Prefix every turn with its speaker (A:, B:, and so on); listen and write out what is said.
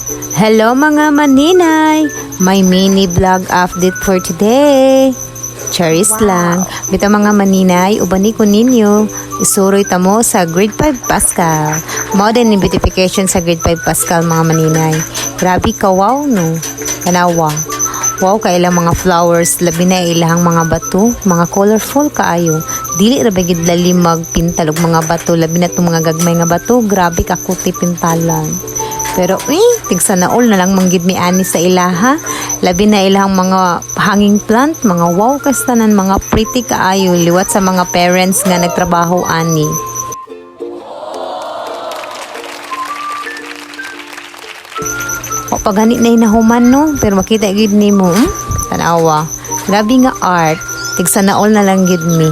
A: Hello mga maninay! May mini vlog update for today. Charis lang. Bita mga maninay, ubani ko ninyo. Isuroy tamo sa grade 5 Pascal. Modern beautification sa grade 5 Pascal mga maninay. Grabe ka, wow no. Kanawa. Wow, kailang mga flowers, labi na ilang mga bato, mga colorful kaayo. Dili ra bagid lali magpintal og mga bato, labi na tong mga gagmay nga bato, grabe ka kuti pintalan. Pero tigsa na all na lang manggid mi ani sa ilaha. Labi na ilang mga hanging plant, mga wow kastanan, mga pretty kaayo liwat sa mga parents nga nagtrabaho ani. O pagani na inahuman no, pero makita gid nimo, tanawa. Grabe nga art, tigsa na all na lang gid mi.